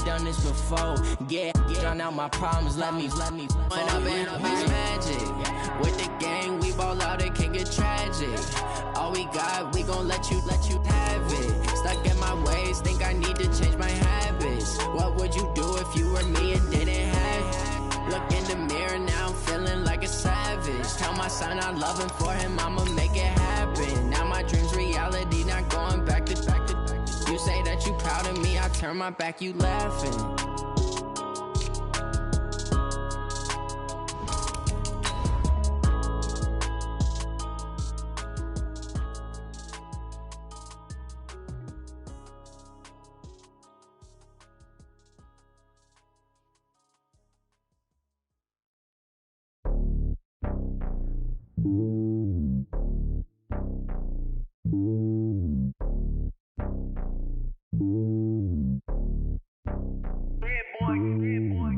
done this before. Yeah, drown out my problems, let me. When I've been magic. With the gang, we ball out, it can get tragic. All we got, we gon' let you have it. Stuck in my ways, think I need to change my habits. What would you do if you were me and didn't have it? Look in the mirror, now I'm feeling like a savage. Tell my son I love him, for him I'ma make it happen. Now my dream's reality, not going back to. You say that you proud of me, I turn my back, you laughing.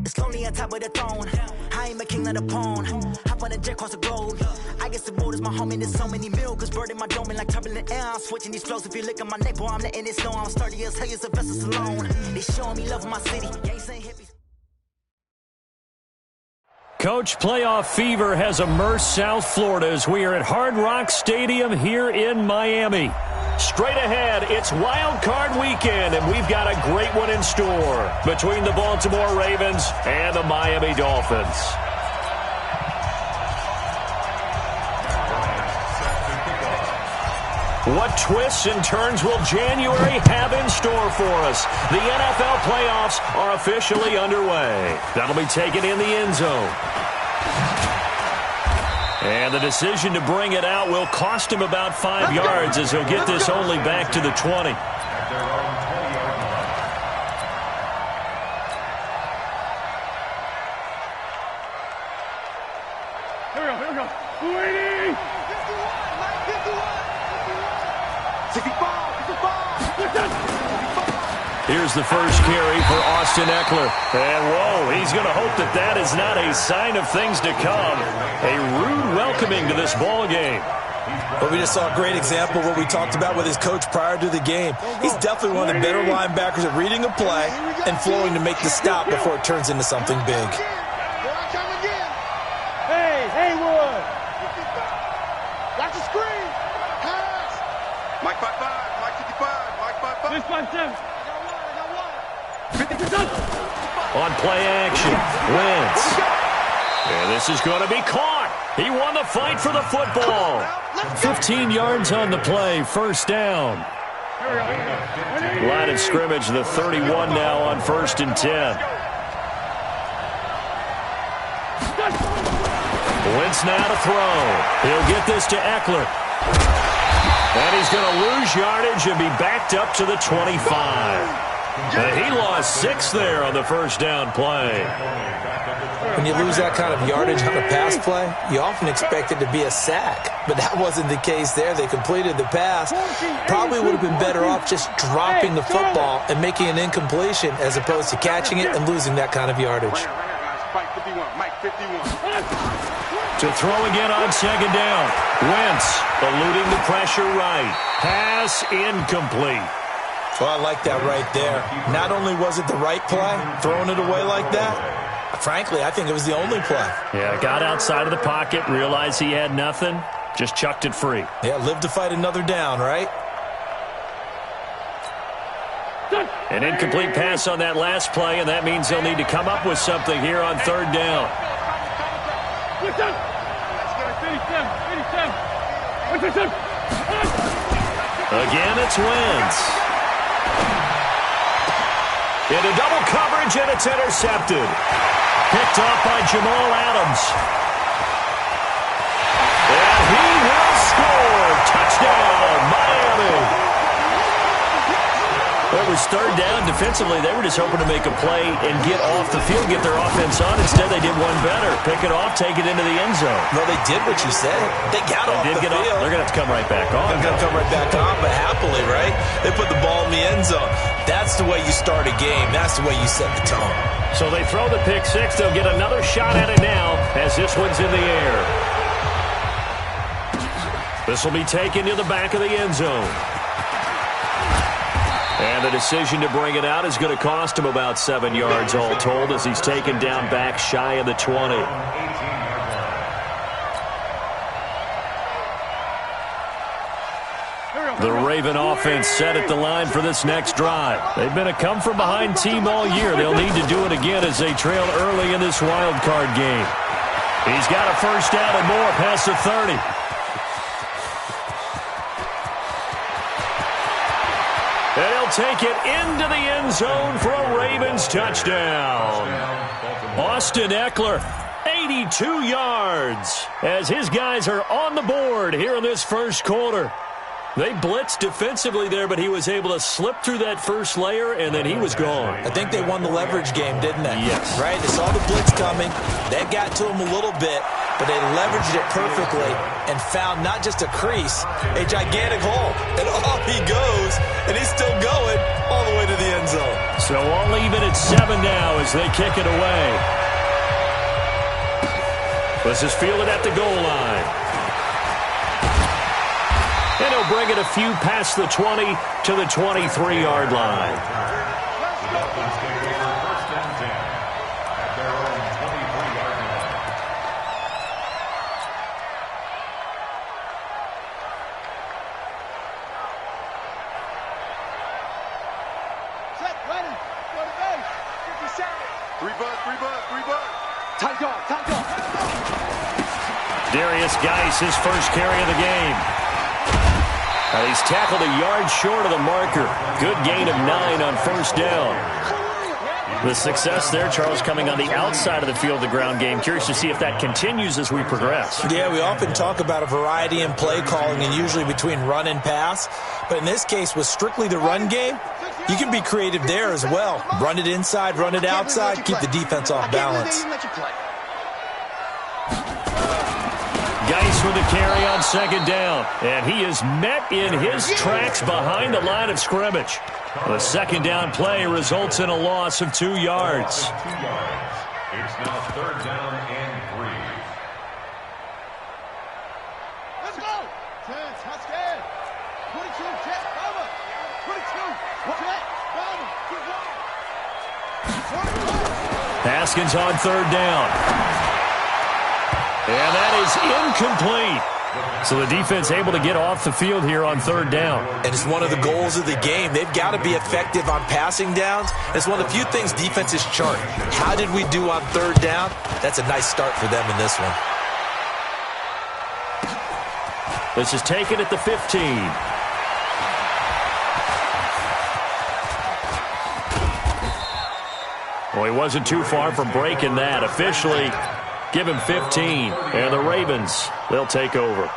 It's lonely on top of the throne. I ain't a king of the pawn. Hop on a jet across the globe. I guess the road is my home and there's so many milk. Bird in my dome and like turbulent air. I'm switching these flows. If you look at my neck, boy, I'm letting it snow. I'm sturdy as hell, as a vessel alone. They showing me love in my city. Saying hippies. Coach, playoff fever has immersed South Florida as we are at Hard Rock Stadium here in Miami. Straight ahead, it's Wild Card Weekend, and we've got a great one in store between the Baltimore Ravens and the Miami Dolphins. What twists and turns will January have in store for us? The NFL playoffs are officially underway. That'll be taken in the end zone. And the decision to bring it out will cost him about 5 yards as he'll get this only back to the 20. Here we go. 280! 65! Here's the first carry for Austin Eckler. And, whoa, he's going to hope that that is not a sign of things to come. A rude welcoming to this ball game. But we just saw a great example of what we talked about with his coach prior to the game. He's definitely one of the better linebackers at reading a play and flowing to make the stop before it turns into something big. Hey, Haywood! Got the screen! Pass! Mike 5-5, Mike 55, Mike 5-5. This 5-7. On play action, Wentz. And this is going to be caught. He won the fight for the football. 15 yards on the play, first down. Line of scrimmage, the 31 now on 1st and 10. Wentz now to throw. He'll get this to Eckler. And he's going to lose yardage and be backed up to the 25. And he lost 6 there on the first down play. When you lose that kind of yardage on a pass play, you often expect it to be a sack. But that wasn't the case there. They completed the pass. Probably would have been better off just dropping the football and making an incompletion as opposed to catching it and losing that kind of yardage. Mike 51, Mike 51. To throw again on second down. Wentz eluding the pressure right. Pass incomplete. Well, I like that right there. Not only was it the right play, throwing it away like that, frankly, I think it was the only play. Yeah, got outside of the pocket, realized he had nothing, just chucked it free. Yeah, live to fight another down, right? An incomplete pass on that last play, and that means they'll need to come up with something here on third down. Again, it's Wentz. Into double coverage, and it's intercepted. Picked off by Jamal Adams. And he will score. Touchdown, Miami. Well, it was third down. Defensively, they were just hoping to make a play and get off the field, get their offense on. Instead, they did one better. Pick it off, take it into the end zone. Well, they did what you said. They got off the field. They're going to have to come right back on. They're going to come right back on, but happily, right? They put the ball in the end zone. That's the way you start a game. That's the way you set the tone. So they throw the pick six. They'll get another shot at it now as this one's in the air. This will be taken to the back of the end zone. And And the decision to bring it out is going to cost him about 7 yards all told as he's taken down back shy of the 20. The Raven offense set at the line for this next drive. They've been a come-from-behind team all year. They'll need to do it again as they trail early in this wild card game. He's got a first down and more past the 30. And he'll take it into the end zone for a Ravens touchdown. Austin Eckler, 82 yards, as his guys are on the board here in this first quarter. They blitzed defensively there, but he was able to slip through that first layer, and then he was gone. I think they won the leverage game, didn't they? Yes. Right? They saw the blitz coming. That got to him a little bit, but they leveraged it perfectly and found not just a crease, a gigantic hole. And off he goes, and he's still going all the way to the end zone. So all even at 7 now as they kick it away. This is fielded at the goal line. And he'll bring it a few past the 20 to the 23-yard line. Set, ready, go to base, 50 seconds. Three bud. Tight dog. Darius Geis, his first carry of the game. He's tackled a yard short of the marker. Good gain of 9 on first down. The success there, Charles, coming on the outside of the field, the ground game. Curious to see if that continues as we progress. Yeah, we often talk about a variety in play calling and usually between run and pass. But in this case, with strictly the run game, you can be creative there as well. Run it inside, run it outside, keep the defense off balance. Geis with a carry on second down. And he is met in his tracks behind the line of scrimmage. The second down play results in a loss of 2 yards. It's now third down and 3. Let's go. 10, not scared. 22, jet, cover. 22, jet, cover. Haskins on third down. And that is incomplete. So the defense able to get off the field here on third down. And it's one of the goals of the game. They've got to be effective on passing downs. It's one of the few things defenses chart. How did we do on third down? That's a nice start for them in this one. This is taken at the 15. Well, he wasn't too far from breaking that. Officially, give him 15. And the Ravens, they'll take over.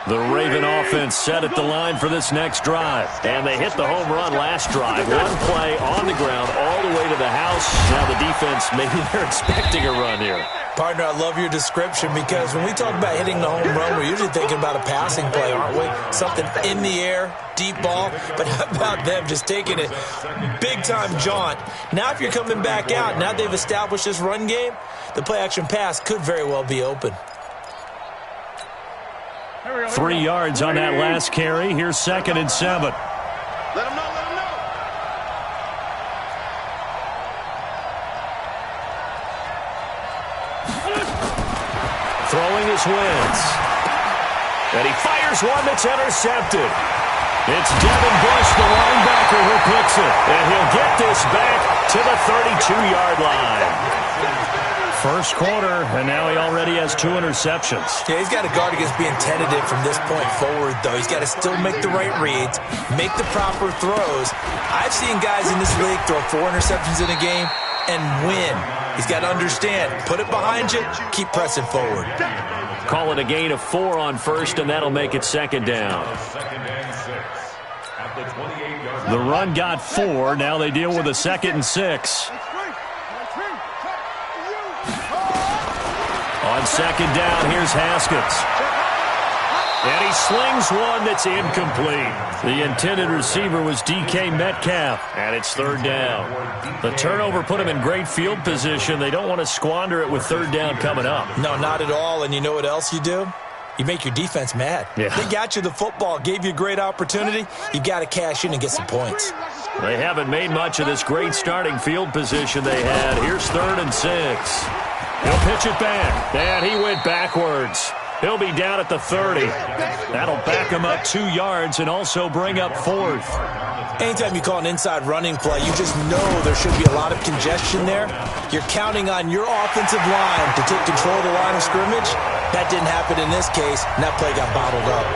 The Raven offense set at the line for this next drive. And they hit the home run last drive. One play on the ground all the way to the house. Now the defense, maybe they're expecting a run here. Partner, I love your description because when we talk about hitting the home run, we're usually thinking about a passing play, aren't we? Something in the air, deep ball. But how about them just taking it big-time jaunt? Now if you're coming back out, now they've established this run game, the play-action pass could very well be open. 3 yards on that last carry. Here's second and 7. Let him know. Throwing his Wentz. And he fires one that's intercepted. It's Devin Bush, the linebacker, who picks it. And he'll get this back to the 32-yard line. First quarter, and now he already has 2 interceptions. Yeah, he's got to guard against being tentative from this point forward, though. He's got to still make the right reads, make the proper throws. I've seen guys in this league throw 4 interceptions in a game and win. He's got to understand, put it behind you, keep pressing forward. Call it a gain of 4 on first, and that'll make it second down. The run got 4. Now they deal with a 2nd and 6. On second down, here's Haskins. And he slings one that's incomplete. The intended receiver was DK Metcalf, and it's third down. The turnover put him in great field position. They don't want to squander it with third down coming up. No, not at all. And you know what else you do? you make your defense mad. Yeah. They got you the football, gave you a great opportunity. You got to cash in and get some points. They haven't made much of this great starting field position they had. Here's 3rd and 6. He'll pitch it back, and he went backwards. He'll be down at the 30. That'll back him up 2 yards and also bring up 4th. Anytime you call an inside running play, you just know there should be a lot of congestion there. You're counting on your offensive line to take control of the line of scrimmage. That didn't happen in this case, and that play got bottled up.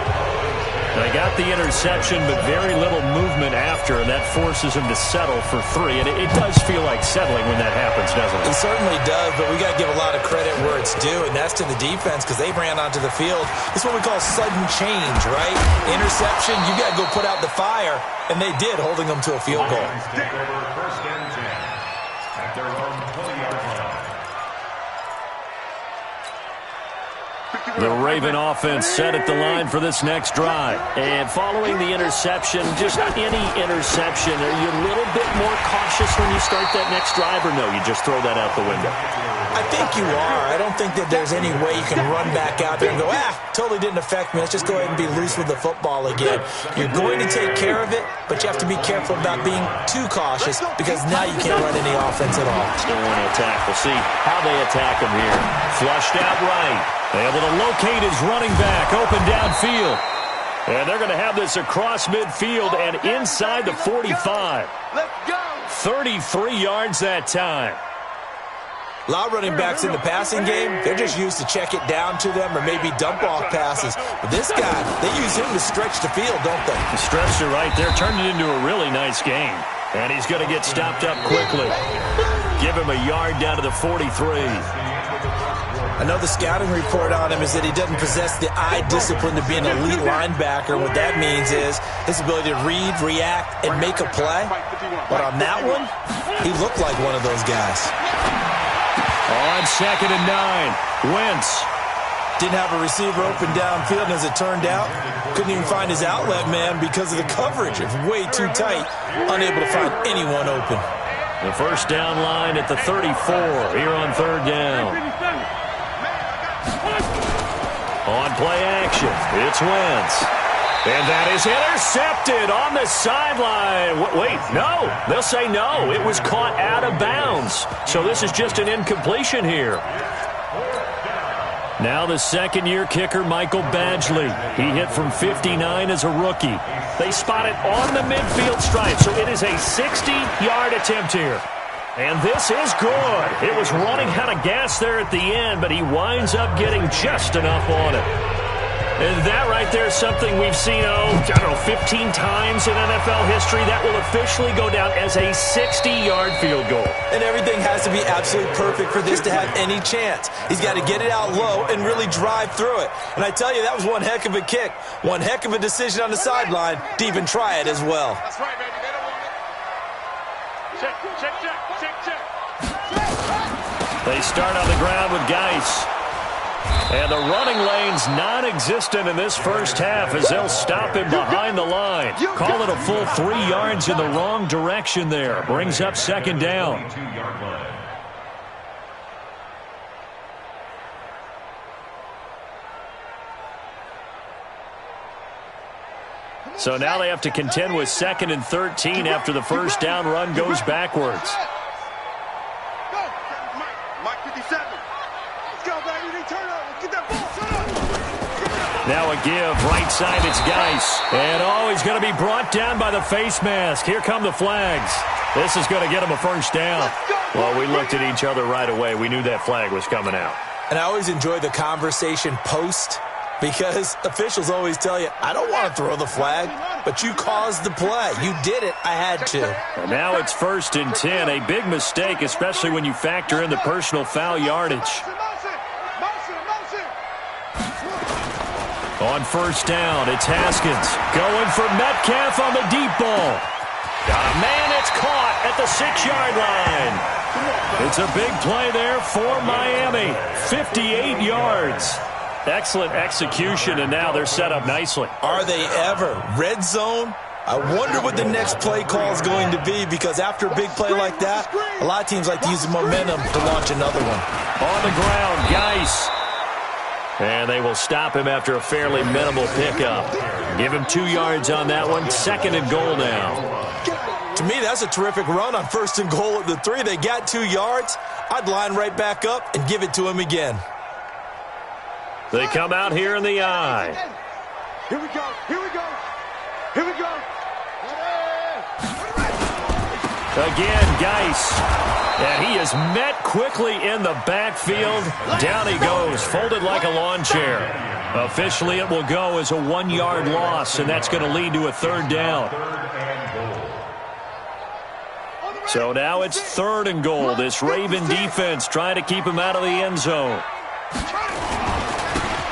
They got the interception, but very little movement after, and that forces him to settle for 3. And it does feel like settling when that happens, doesn't it? It certainly does, but we got to give a lot of credit where it's due, and that's to the defense because they ran onto the field. It's what we call sudden change, right? Interception, you got to go put out the fire, and they did, holding them to a field goal. Take over 1st and 10 at their own 20-yard line. The Raven offense set at the line for this next drive. And following the interception, just any interception, are you a little bit more cautious when you start that next drive, or no, you just throw that out the window? I think you are. I don't think that there's any way you can run back out there and go, totally didn't affect me. Let's just go ahead and be loose with the football again. You're going to take care of it, but you have to be careful about being too cautious because now you can't run any offense at all. Still want to attack. We'll see how they attack him here. Flushed out right. Able to locate his running back open downfield. And they're going to have this across midfield and inside the 45. 33 yards that time. A lot of running backs in the passing game, they're just used to check it down to them or maybe dump off passes. But this guy, they use him to stretch the field, don't they? The stretcher right there turned it into a really nice game. And he's going to get stopped up quickly. Give him a yard down to the 43. I know the scouting report on him is that he doesn't possess the eye discipline to be an elite linebacker. What that means is his ability to read, react, and make a play. But on that one, he looked like one of those guys. On 2nd and 9, Wentz. Didn't have a receiver open downfield, and as it turned out, couldn't even find his outlet man because of the coverage. It's way too tight, unable to find anyone open. The first down line at the 34 here on 3rd down. On play action, it's Wentz. And that is intercepted on the sideline. Wait, no. They'll say no. It was caught out of bounds. So this is just an incompletion here. Now the second-year kicker, Michael Badgley. He hit from 59 as a rookie. They spot it on the midfield stripe, so it is a 60-yard attempt here. And this is good. It was running out of gas there at the end, but he winds up getting just enough on it. And that right there is something we've seen, 15 times in NFL history. That will officially go down as a 60-yard field goal. And everything has to be absolutely perfect for this to have any chance. He's got to get it out low and really drive through it. And I tell you, that was one heck of a kick. One heck of a decision on the sideline to even try it as well. That's right, baby. They don't want it. Check. They start on the ground with Geis. And the running lane's non-existent in this first half as they'll stop him behind the line. Call it a full 3 yards in the wrong direction there. Brings up 2nd down. So now they have to contend with 2nd and 13 after the first down run goes backwards. Mike 57. Let's go, baby. They turn up. Get that ball. Now a give. Right side, it's Geis. And, he's going to be brought down by the face mask. Here come the flags. This is going to get him a first down. Well, we looked at each other right away. We knew that flag was coming out. And I always enjoy the conversation post because officials always tell you, I don't want to throw the flag, but you caused the play. You did it. I had to. And now it's 1st and 10. A big mistake, especially when you factor in the personal foul yardage. On first down, it's Haskins going for Metcalf on the deep ball. Man, it's caught at the 6-yard line. It's a big play there for Miami. 58 yards. Excellent execution, and now they're set up nicely. Are they ever? Red zone? I wonder what the next play call is going to be because after a big play like that, a lot of teams like to use the momentum to launch another one. On the ground, Geis. And they will stop him after a fairly minimal pickup. Give him 2 yards on that one. 2nd and goal now. To me, that's a terrific run on 1st and goal at the 3. They got 2 yards. I'd line right back up and give it to him again. They come out here in the eye. Here we go. Here we go. Here we go. Again, Geis. And he is met quickly in the backfield. Down he goes, folded like a lawn chair. Officially, it will go as a 1-yard loss, and that's going to lead to a 3rd down. So now it's 3rd and goal. This Raven defense trying to keep him out of the end zone.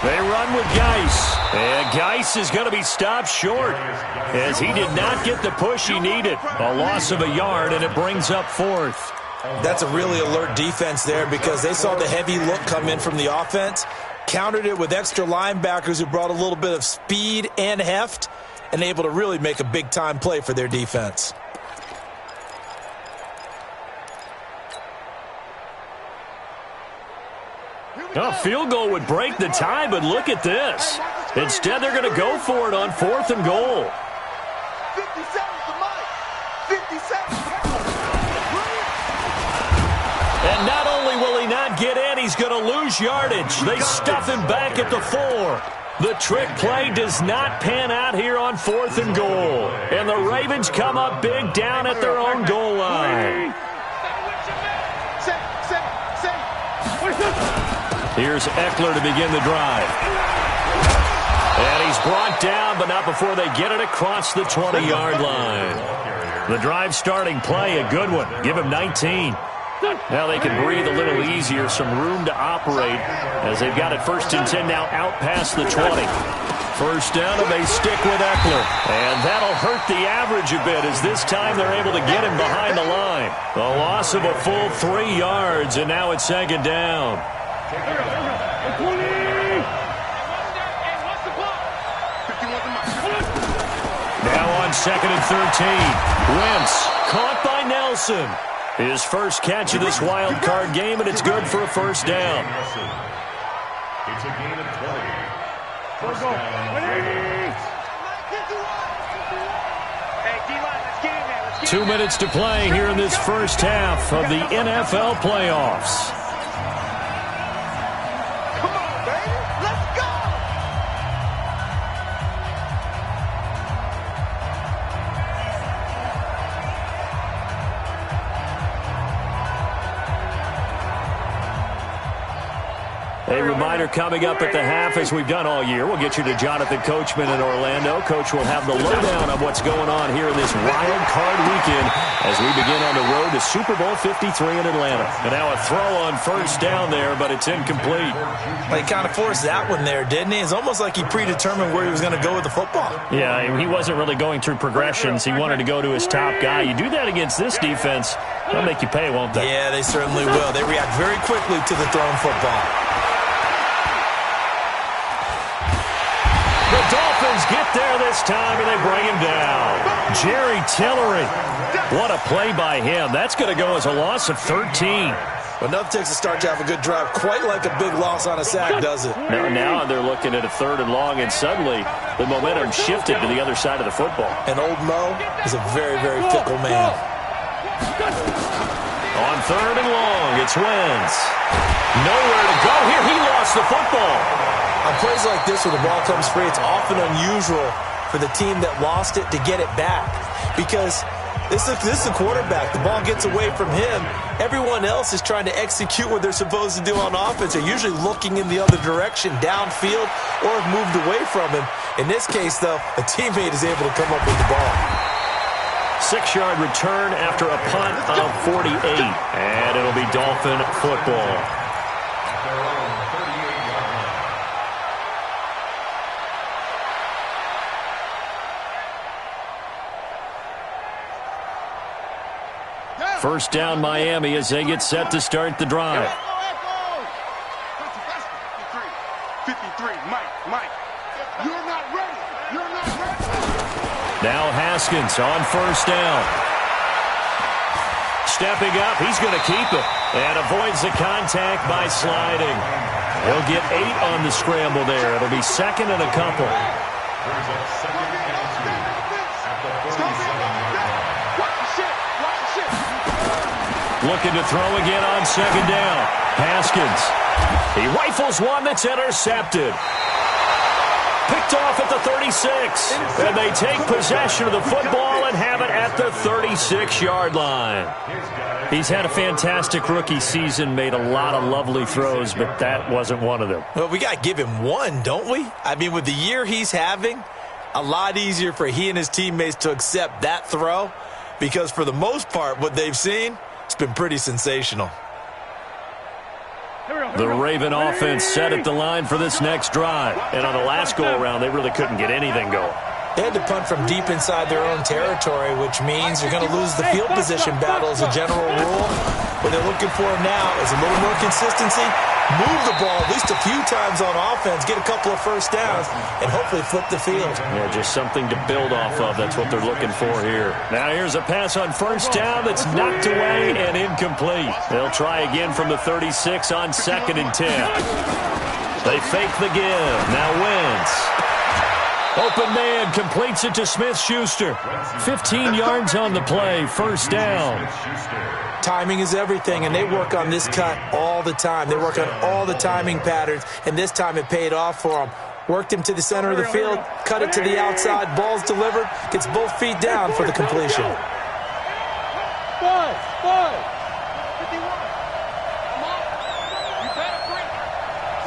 They run with Geis. And Geis is going to be stopped short as he did not get the push he needed. A loss of a yard, and it brings up 4th. That's a really alert defense there because they saw the heavy look come in from the offense, countered it with extra linebackers who brought a little bit of speed and heft, and able to really make a big-time play for their defense. A field goal would break the tie, but look at this. Instead, they're going to go for it on 4th and goal. 50 seconds to Mike. 50 seconds. And not only will he not get in, he's going to lose yardage. They stuff him back at the 4. The trick play does not pan out here on 4th and goal. And the Ravens come up big down at their own goal line. Here's Eckler to begin the drive. And he's brought down, but not before they get it across the 20-yard line. The drive starting play, a good one. Give him 19. Now they can breathe a little easier, some room to operate as they've got it 1st and 10 now out past the 20. 1st down, and they stick with Eckler. And that'll hurt the average a bit as this time they're able to get him behind the line. A loss of a full 3 yards, and now it's 2nd down. Now on 2nd and 13. Wentz caught by Nelson. His first catch of this wild card game, and it's good for a 1st down. It's a gain of 20. 1st down. 2 minutes to play here in this first half of the NFL playoffs. A reminder coming up at the half, as we've done all year. We'll get you to Jonathan Coachman in Orlando. Coach will have the lowdown on what's going on here in this wild card weekend as we begin on the road to Super Bowl 53 in Atlanta. And now a throw on 1st down there, but it's incomplete. He kind of forced that one there, didn't he? It's almost like he predetermined where he was going to go with the football. Yeah, he wasn't really going through progressions. He wanted to go to his top guy. You do that against this defense, they'll make you pay, won't they? Yeah, they certainly will. They react very quickly to the thrown football. The Dolphins get there this time, and they bring him down. Jerry Tillery. What a play by him. That's going to go as a loss of 13. Well, nothing takes a start to have a good drive quite like a big loss on a sack, does it? Now they're looking at a 3rd and long, and suddenly the momentum shifted to the other side of the football. And old Mo is a very, very fickle man. On 3rd and long, it's Wentz. Nowhere to go here. He lost the football. On plays like this where the ball comes free, it's often unusual for the team that lost it to get it back because this is the quarterback. The ball gets away from him. Everyone else is trying to execute what they're supposed to do on offense. They're usually looking in the other direction, downfield, or have moved away from him. In this case, though, a teammate is able to come up with the ball. 6-yard return after a punt of 48, and it'll be Dolphin football. First down, Miami, as they get set to start the drive. 53, Mike. You're not ready. You're not ready. Now Haskins on 1st down. stepping up. He's going to keep it and avoids the contact by sliding. He'll get 8 on the scramble there. It'll be second and a couple. Looking to throw again on second down. Haskins. He rifles one that's intercepted. Picked off at the 36. And they take possession of the football and have it at the 36-yard line. He's had a fantastic rookie season, made a lot of lovely throws, but that wasn't one of them. Well, we got to give him one, don't we? I mean, with the year he's having, a lot easier for he and his teammates to accept that throw because for the most part, what they've seen, it's been pretty sensational. The Raven offense set at the line for this next drive. And on the last go-around, they really couldn't get anything going. They had to punt from deep inside their own territory, which means you're going to lose the field position battle as a general rule. What they're looking for now is a little more consistency, move the ball at least a few times on offense, get a couple of first downs, and hopefully flip the field. Yeah, just something to build off of. That's what they're looking for here. Now here's a pass on first down that's knocked away and incomplete. They'll try again from the 36 on second and 10. They fake the give. Now Wentz. Open man completes it to Smith-Schuster. 15 yards on the play, first down. Timing is everything, and they work on this cut all the time. They work on all the timing patterns, and this time it paid off for them. Worked him to the center of the field, cut it to the outside, ball's delivered, gets both feet down for the completion. 51. You better bring it.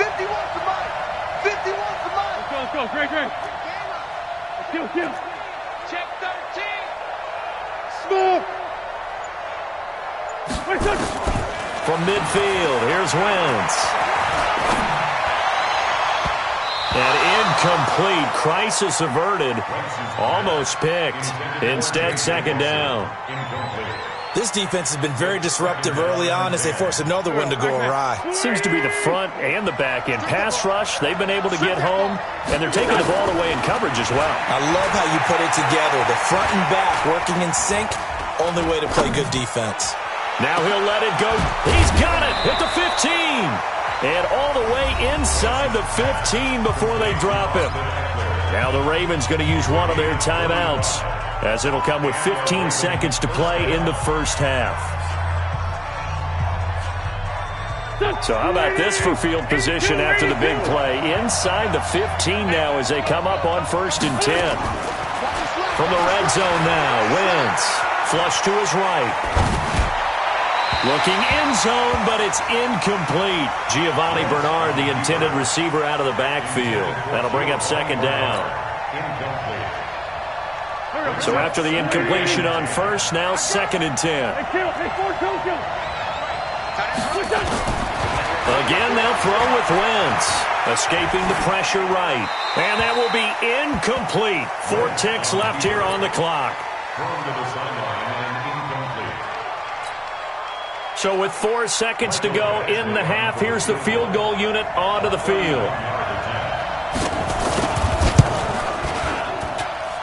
51 to Mike. 51 to Mike. Let's go. Great. Kill. Check 13. Smooth. From midfield, here's Wentz. And incomplete. Crisis averted. Almost picked. Instead, second down. This defense has been very disruptive early on as they force another one to go awry. Seems to be the front and the back end. Pass rush, they've been able to get home, and they're taking the ball away in coverage as well. I love how you put it together. The front and back working in sync, only way to play good defense. Now he'll let it go. He's got it at the 15. And all the way inside the 15 before they drop him. Now the Ravens going to use one of their timeouts, as it'll come with 15 seconds to play in the first half. So how about this for field position after the big play? Inside the 15 now as they come up on first and 10. From the red zone now, Wentz. Flush to his right. Looking end zone, but it's incomplete. Giovanni Bernard, the intended receiver, out of the backfield. That'll bring up second down. So after the incompletion on first, now second and 10. Again, they'll throw with Wentz. Escaping the pressure right. And that will be incomplete. 4 ticks left here on the clock. So with 4 seconds to go in the half, here's the field goal unit onto the field.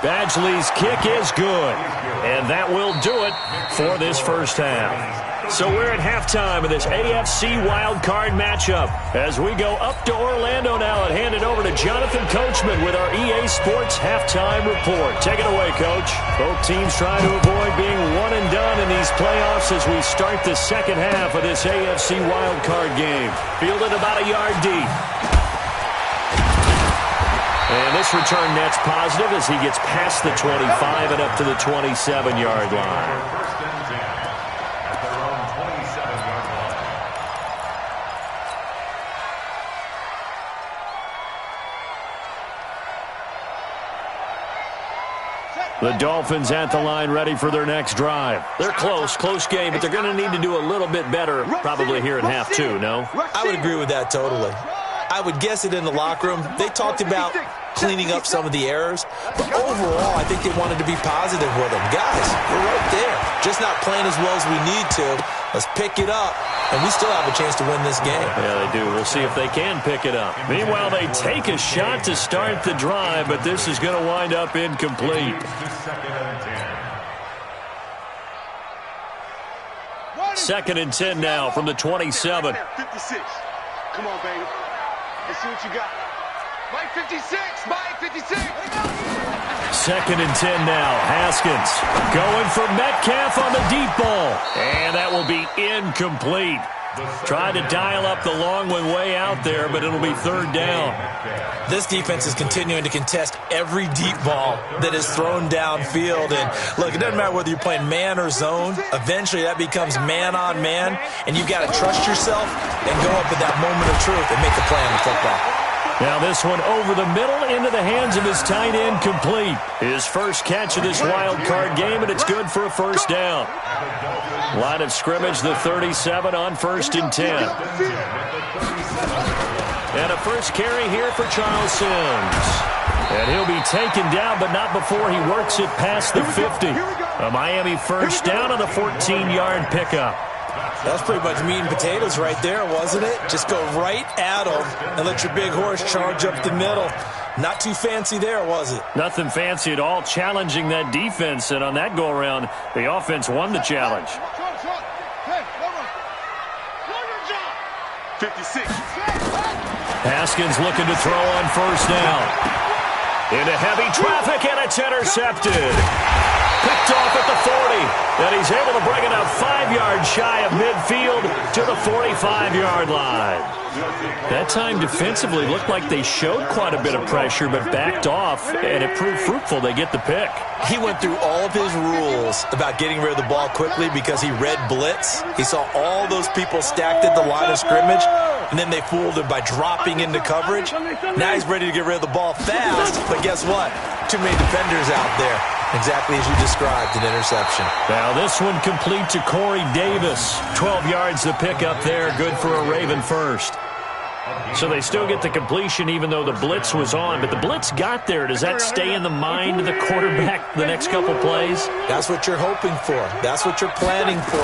Badgley's kick is good, and that will do it for this first half. So we're at halftime of this AFC wildcard matchup as we go up to Orlando now and hand it over to Jonathan Coachman with our EA Sports halftime report. Take it away, Coach. Both teams trying to avoid being one and done in these playoffs as we start the second half of this AFC wildcard game. Fielded about a yard deep. And this return net's positive as he gets past the 25 and up to the 27-yard line. The Dolphins at the line ready for their next drive. They're close game, but they're going to need to do a little bit better probably here in half two, no? I would agree with that totally. I would guess it in the locker room. They talked about cleaning up some of the errors, but overall, I think they wanted to be positive with them. Guys, we're right there. Just not playing as well as we need to. Let's pick it up, and we still have a chance to win this game. Yeah, they do. We'll see if they can pick it up. Meanwhile, they take a shot to start the drive, but this is going to wind up incomplete. 2nd and 10 now from the 27. 56. Come on, baby. Let's see what you got. Mike 56. Mike 56. 2nd and 10 now. Haskins going for Metcalf on the deep ball. And that will be incomplete. Tried to dial up the long one way out there, but it'll be 3rd down. This defense is continuing to contest every deep ball that is thrown downfield. And, look, it doesn't matter whether you're playing man or zone. Eventually that becomes man on man, and you've got to trust yourself and go up at that moment of truth and make a play on the football. Now this one over the middle into the hands of his tight end, complete. His first catch of this wild card game, and it's good for a 1st down. Line of scrimmage, the 37 on 1st and 10. And a first carry here for Charles Sims. And he'll be taken down, but not before he works it past the 50. A Miami 1st down on the 14-yard pickup. That's pretty much meat and potatoes right there, wasn't it? Just go right at them and let your big horse charge up the middle. Not too fancy there, was it? Nothing fancy at all, challenging that defense. And on that go-around, the offense won the challenge. 56. Haskins looking to throw on 1st down. Into heavy traffic, and it's intercepted. Picked off at the 40, and he's able to bring it up 5 yards shy of midfield to the 45-yard line. That time defensively looked like they showed quite a bit of pressure, but backed off, and it proved fruitful. They get the pick. He went through all of his rules about getting rid of the ball quickly because he read blitz. He saw all those people stacked at the line of scrimmage, and then they fooled him by dropping into coverage. Now he's ready to get rid of the ball fast, but guess what? Too many defenders out there. Exactly as you described, an interception. Now this one complete to Corey Davis. 12 yards to pick up there, good for a Raven 1st. So they still get the completion even though the blitz was on. But the blitz got there. Does that stay in the mind of the quarterback the next couple plays? That's what you're hoping for. That's what you're planning for.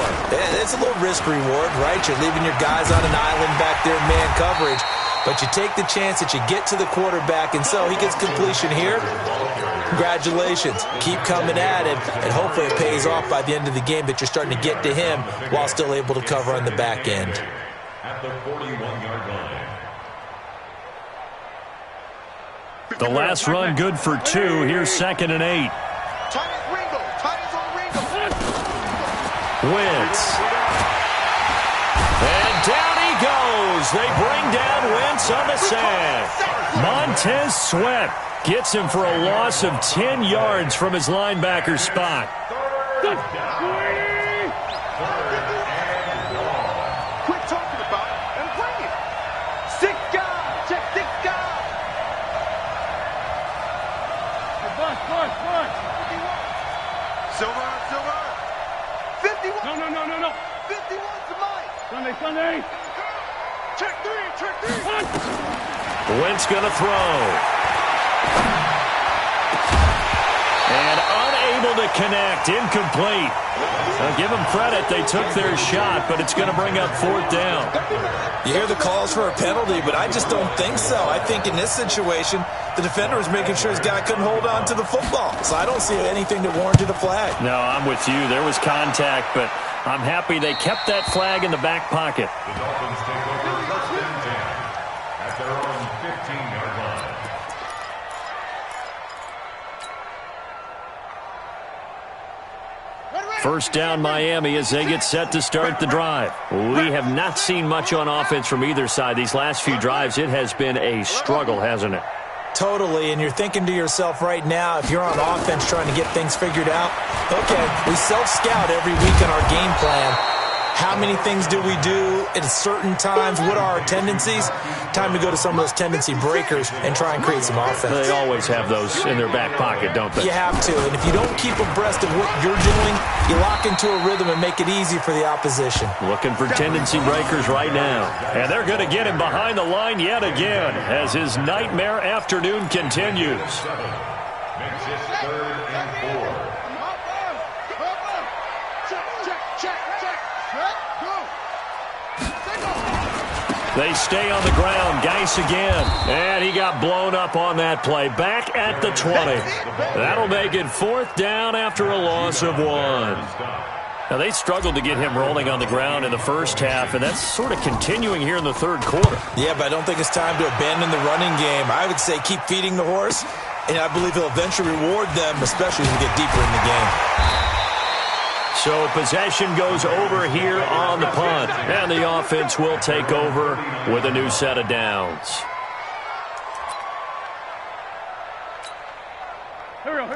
It's a little risk-reward, right? You're leaving your guys on an island back there in man coverage. But you take the chance that you get to the quarterback, and so he gets completion here. Congratulations. Keep coming at him, and hopefully it pays off by the end of the game that you're starting to get to him while still able to cover on the back end. At the 41-yard line. The last run good for 2. Here's 2nd and 8. Wentz. And down he goes. They bring down Wentz on the sack. Montez Sweat gets him for a loss of 10 yards from his linebacker spot. Quit talking about it and bring it. 6 guys. Check 6 guys. Silver. 51. No. 51 to Mike. Sunday. Check 3. Wentz gonna throw. And unable to connect. Incomplete. I'll give them credit. They took their shot, but it's going to bring up 4th down. You hear the calls for a penalty, but I just don't think so. I think in this situation, the defender was making sure his guy couldn't hold on to the football. So I don't see anything that warranted a flag. No, I'm with you. There was contact, but I'm happy they kept that flag in the back pocket. The Dolphins take over 1st and 10 at their own 15-yard line. First down Miami as they get set to start the drive. We have not seen much on offense from either side. These last few drives, it has been a struggle, hasn't it? Totally, and you're thinking to yourself right now, if you're on offense trying to get things figured out, okay, we self-scout every week in our game plan. How many things do we do at certain times? What are our tendencies? Time to go to some of those tendency breakers and try and create some offense. They always have those in their back pocket, don't they? You have to, and if you don't keep abreast of what you're doing, you lock into a rhythm and make it easy for the opposition. Looking for tendency breakers right now. And they're going to get him behind the line yet again as his nightmare afternoon continues. Makes it 3rd and 4. They stay on the ground. Geis again. And he got blown up on that play. Back at the 20. That'll make it 4th down after a loss of 1. Now, they struggled to get him rolling on the ground in the first half, and that's sort of continuing here in the third quarter. Yeah, but I don't think it's time to abandon the running game. I would say keep feeding the horse, and I believe he'll eventually reward them, especially as we get deeper in the game. So possession goes over here on the punt, and the offense will take over with a new set of downs.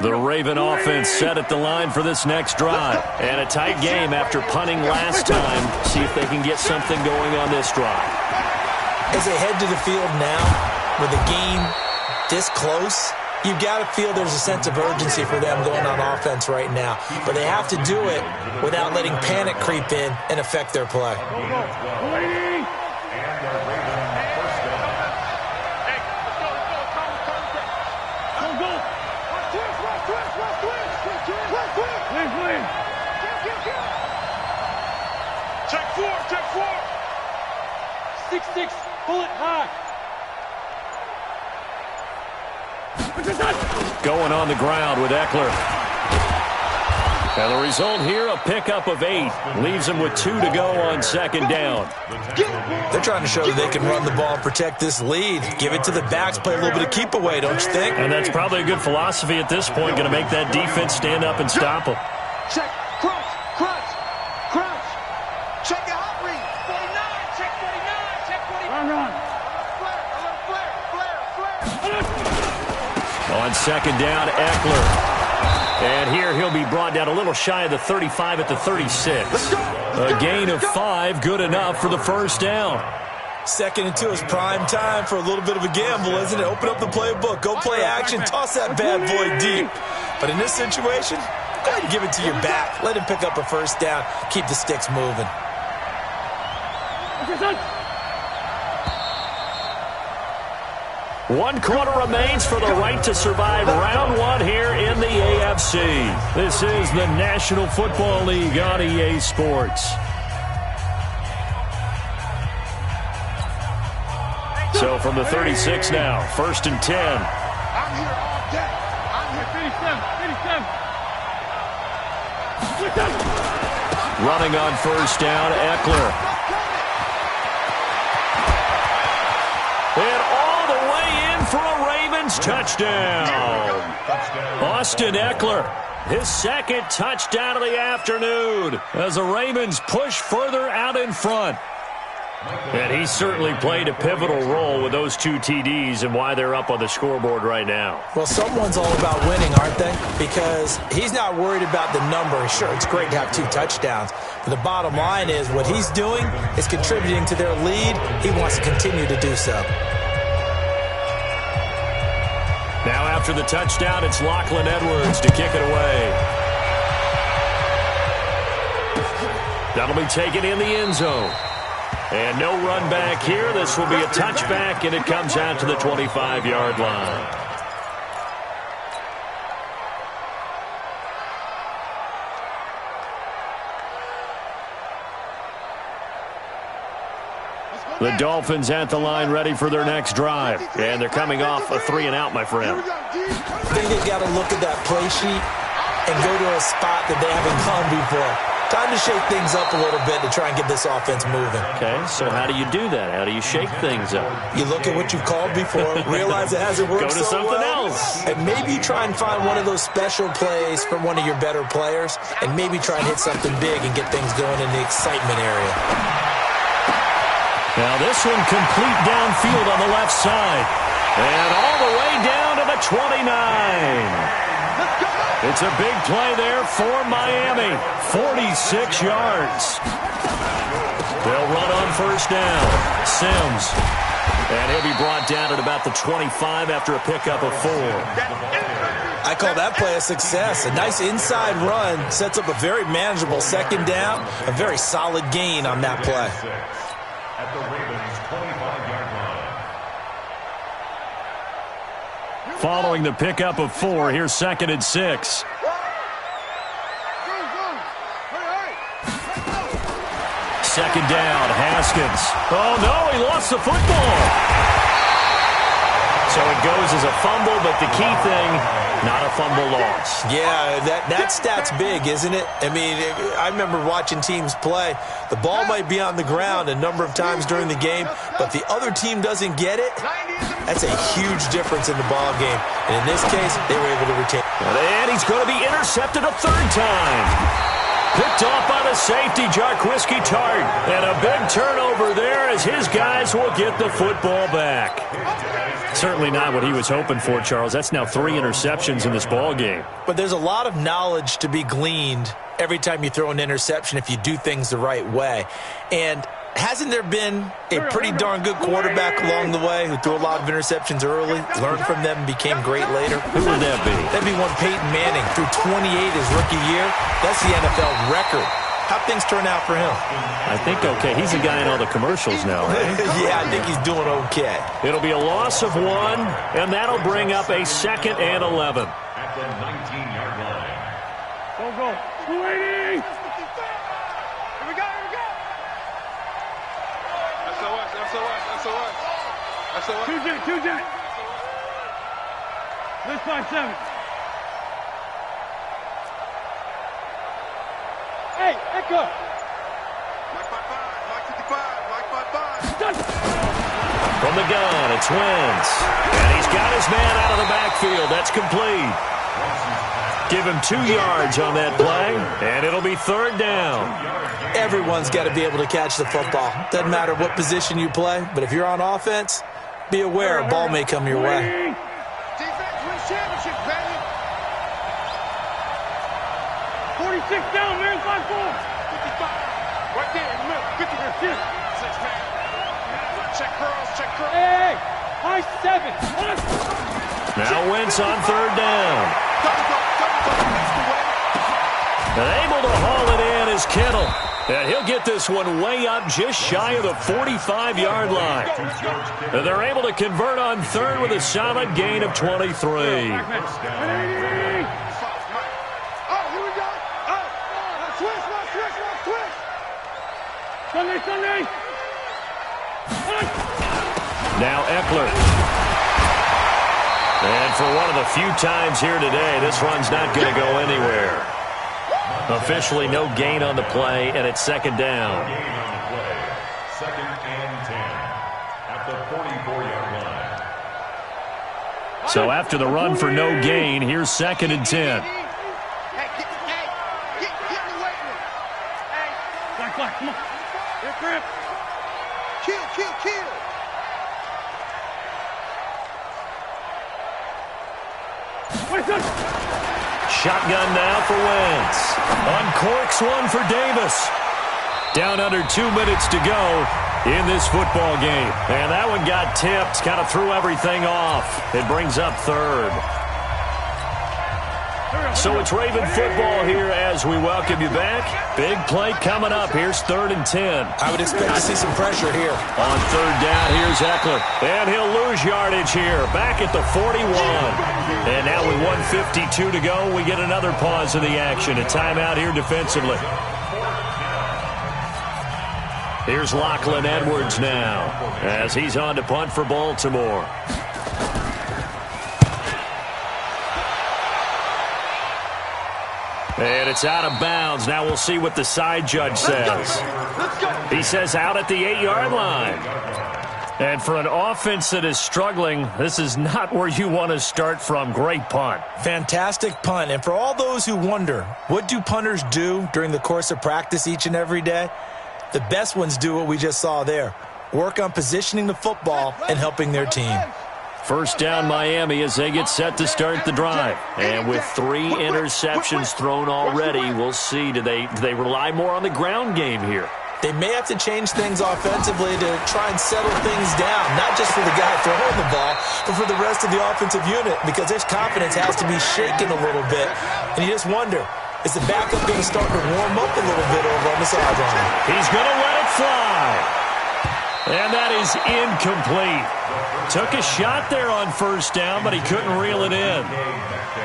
The Raven offense set at the line for this next drive. And a tight game after punting last time. See if they can get something going on this drive. As they head to the field now, with the game this close, you've got to feel there's a sense of urgency for them going on offense right now. But they have to do it without letting panic creep in and affect their play. Check four. 6-6, bullet high. Going on the ground with Eckler. And the result here, a pickup of 8. Leaves them with 2 to go on second down. They're trying to show that they can run the ball and protect this lead. Give it to the backs, play a little bit of keep away, don't you think? And that's probably a good philosophy at this point, going to make that defense stand up and stop them. Check, crunch. Check your hot read. 49, check 49, check 49. Run. Flare. On second down, Eckler. And here he'll be brought down a little shy of the 35 at the 36. A gain of 5, good enough for the first down. 2nd and 2 is prime time for a little bit of a gamble, isn't it? Open up the playbook, go play action, toss that bad boy deep. But in this situation, go ahead and give it to your back. Let him pick up a first down. Keep the sticks moving. 1 quarter remains for the right to survive round 1 here in the AFC. This is the National Football League on EA Sports. So from the 36 now, 1st and 10. I'm here all day. I'm here 57. Running on first down, Eckler. And all the way in for a Ravens touchdown. Austin Eckler, his 2nd touchdown of the afternoon as the Ravens push further out in front. And he certainly played a pivotal role with those 2 TDs and why they're up on the scoreboard right now. Well, someone's all about winning, aren't they? Because he's not worried about the number. Sure, it's great to have 2 touchdowns. But the bottom line is what he's doing is contributing to their lead. He wants to continue to do so. Now after the touchdown, it's Lachlan Edwards to kick it away. That'll be taken in the end zone. And no run back here. This will be a touchback, and it comes out to the 25-yard line. The Dolphins at the line ready for their next drive. And they're coming off a 3-and-out, my friend. I think they've got to look at that play sheet and go to a spot that they haven't gone before. Time to shake things up a little bit to try and get this offense moving. Okay, so how do you do that? How do you shake things up? You look at what you've called before, realize it hasn't worked so well. Go to something else. And maybe try and find one of those special plays from one of your better players, and maybe try and hit something big and get things going in the excitement area. Now this one complete downfield on the left side. And all the way down to the 29. It's a big play there for Miami. 46 yards. They'll run on first down. Sims. And he'll be brought down at about the 25 after a pickup of 4. I call that play a success. A nice inside run sets up a very manageable second down. A very solid gain on that play. At the Ravens' 25-yard line. Following the pickup of 4, here's 2nd and 6. Second down, Haskins. Oh, no, he lost the football. So it goes as a fumble, but the key thing, Not a fumble loss. Yeah, that stat's big, isn't it? I mean, I remember watching teams play. The ball might be on the ground a number of times during the game, but the other team doesn't get it. That's a huge difference in the ball game. And in this case, they were able to retain. And he's going to be intercepted a third time. Picked off by the safety, Jarquiski Tart. And a big turnover there as his guys will get the football back. Certainly not what he was hoping for, Charles. That's now 3 interceptions in this ball game. But there's a lot of knowledge to be gleaned every time you throw an interception if you do things the right way. And hasn't there been a pretty darn good quarterback along the way who threw a lot of interceptions early, learned from them, and became great later? Who would that be? That'd be one Peyton Manning. Threw 28 his rookie year. That's the NFL record. How'd things turn out for him? I think okay. He's a guy in all the commercials now, right? Yeah, I think he's doing okay. It'll be a loss of 1, and that'll bring up a 2nd and 11. At the 19-yard line. Go. 280. Here we go. SOS. 2 jet. Let's 5-7. Hey, Echo. Mike 55. From the gun, it's Phins. And he's got his man out of the backfield. That's complete. Give him 2 yards on that play, and it'll be 3rd down. Everyone's got to be able to catch the football. Doesn't matter what position you play, but if you're on offense, be aware a ball may come your way. Defense wins championship, baby. 46 down, man. 5-4. 55. Right there in the middle. 50. 6-man. Check curls. Hey. High 7. Now Wentz on 3rd down. And able to haul it in is Kittle. And he'll get this one way up just shy of the 45-yard line. And they're able to convert on 3rd with a solid gain of 23. Oh, here we go. Switch. Sunday. Now Eckler. And for one of the few times here today, this run's not going to go anywhere. Officially no gain on the play, and it's 2nd down. Gain on the play. 2nd and 10 at the 44-yard line. So after the run for no gain, here's 2nd and 10. Come on. Here, grip. Kill. Shotgun now for Wentz. Uncorks one for Davis. Down under 2 minutes to go in this football game. And that one got tipped, kind of threw everything off. It brings up 3rd. So it's Raven football here as we welcome you back. Big play coming up. Here's 3rd and 10. I would expect to see some pressure here. On 3rd down, here's Eckler. And he'll lose yardage here. Back at the 41. And now with 1:52 to go, we get another pause of the action. A timeout here defensively. Here's Lachlan Edwards now as he's on to punt for Baltimore. And it's out of bounds. Now we'll see what the side judge says. He says out at the 8-yard line. And for an offense that is struggling, this is not where you want to start from. Great punt. Fantastic punt. And for all those who wonder, what do punters do during the course of practice each and every day? The best ones do what we just saw there. Work on positioning the football and helping their team. 1st down Miami as they get set to start the drive. And with 3 interceptions thrown already, we'll see. Do they rely more on the ground game here? They may have to change things offensively to try and settle things down, not just for the guy throwing the ball, but for the rest of the offensive unit, because his confidence has to be shaken a little bit. And you just wonder, is the backup going to start to warm up a little bit over on the sideline? He's going to let it fly. And that is incomplete. Took a shot there on first down, but he couldn't reel it in.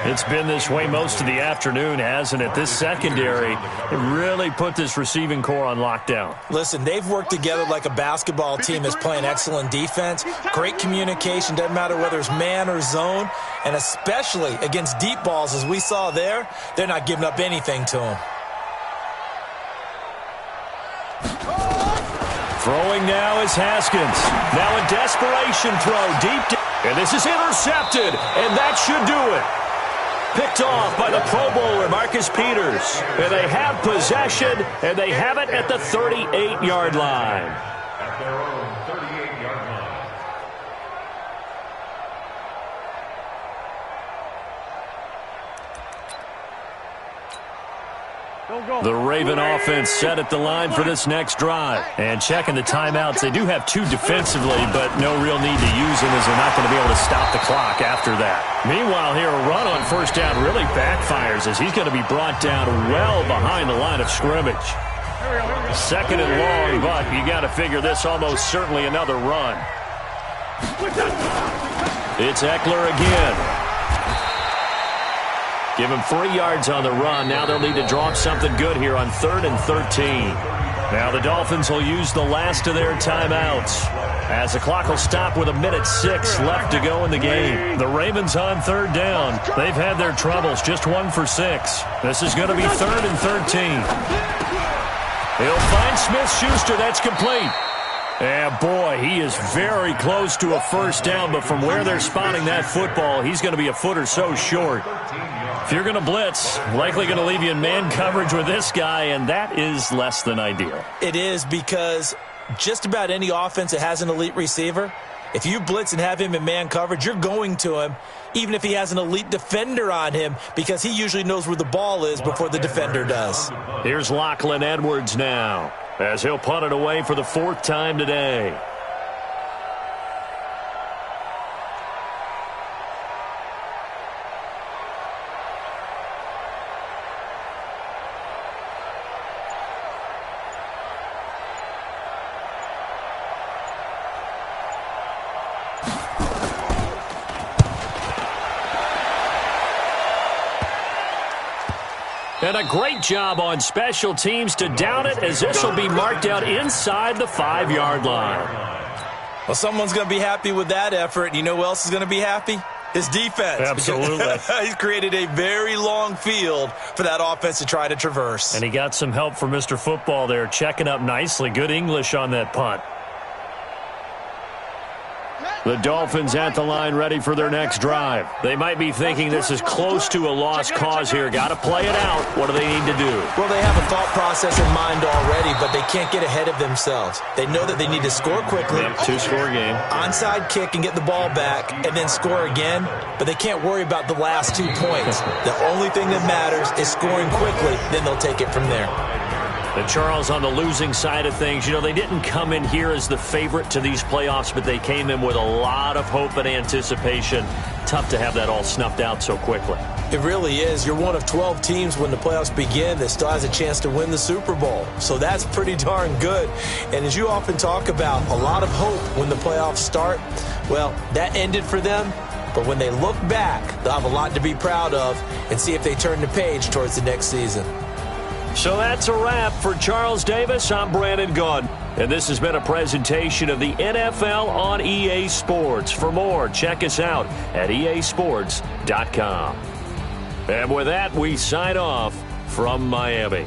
It's been this way most of the afternoon, hasn't it? This secondary, it really put this receiving core on lockdown. Listen, they've worked together like a basketball team that's playing excellent defense. Great communication, doesn't matter whether it's man or zone. And especially against deep balls, as we saw there, they're not giving up anything to them. Throwing now is Haskins. Now a desperation throw deep. And this is intercepted. And that should do it. Picked off by the Pro Bowler, Marcus Peters. And they have possession, and they have it at the 38-yard line. At their own 38-yard line. The Raven offense set at the line for this next drive. And checking the timeouts, they do have two defensively, but no real need to use them as they're not going to be able to stop the clock after that. Meanwhile, here a run on first down really backfires as he's going to be brought down well behind the line of scrimmage. Second and long, but you got to figure this almost certainly another run. It's Eckler again. Give him 3 yards on the run. Now they'll need to draw up something good here on 3rd and 13. Now the Dolphins will use the last of their timeouts as the clock will stop with 1:06 left to go in the game. The Ravens on 3rd down. They've had their troubles, just 1 for 6. This is going to be 3rd and 13. He'll find Smith-Schuster. That's complete. And boy, he is very close to a first down, but from where they're spotting that football, he's going to be a foot or so short. If you're going to blitz, likely going to leave you in man coverage with this guy, and that is less than ideal. It is, because just about any offense that has an elite receiver, if you blitz and have him in man coverage, you're going to him, even if he has an elite defender on him, because he usually knows where the ball is before the defender does. Here's Lachlan Edwards now, as he'll punt it away for the 4th time today. And a great job on special teams to down it, as this will be marked out inside the 5-yard line. Well, someone's going to be happy with that effort. You know who else is going to be happy? His defense. Absolutely. He's created a very long field for that offense to try to traverse. And he got some help from Mr. Football there, checking up nicely. Good English on that punt. The Dolphins at the line, ready for their next drive. They might be thinking this is close to a lost cause here. Got to play it out. What do they need to do? Well, they have a thought process in mind already, but they can't get ahead of themselves. They know that they need to score quickly. Yep, 2-score game. Onside kick and get the ball back, and then score again. But they can't worry about the last 2 points. The only thing that matters is scoring quickly. Then they'll take it from there. And Charles, on the losing side of things, you know, they didn't come in here as the favorite to these playoffs, but they came in with a lot of hope and anticipation. Tough to have that all snuffed out so quickly. It really is. You're one of 12 teams when the playoffs begin that still has a chance to win the Super Bowl. So that's pretty darn good. And as you often talk about, a lot of hope when the playoffs start. Well, that ended for them. But when they look back, they'll have a lot to be proud of and see if they turn the page towards the next season. So that's a wrap for Charles Davis. I'm Brandon Gaudin. And this has been a presentation of the NFL on EA Sports. For more, check us out at easports.com. And with that, we sign off from Miami.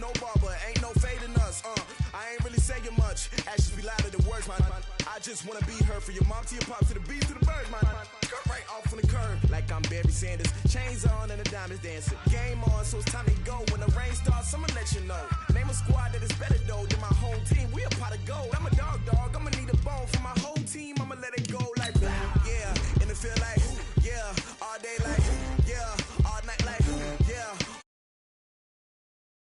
no barber, ain't no fading us. I ain't really saying much. Actions be louder than words, man. I just wanna be heard, from your mom to your pop to the bees to the birds, man. Cut right off on the curb, like I'm Barry Sanders. Chains on and the diamonds dancing. Game on, so it's time to go. When the rain starts, I'ma let you know. Name a squad that is better though than my home team. We a part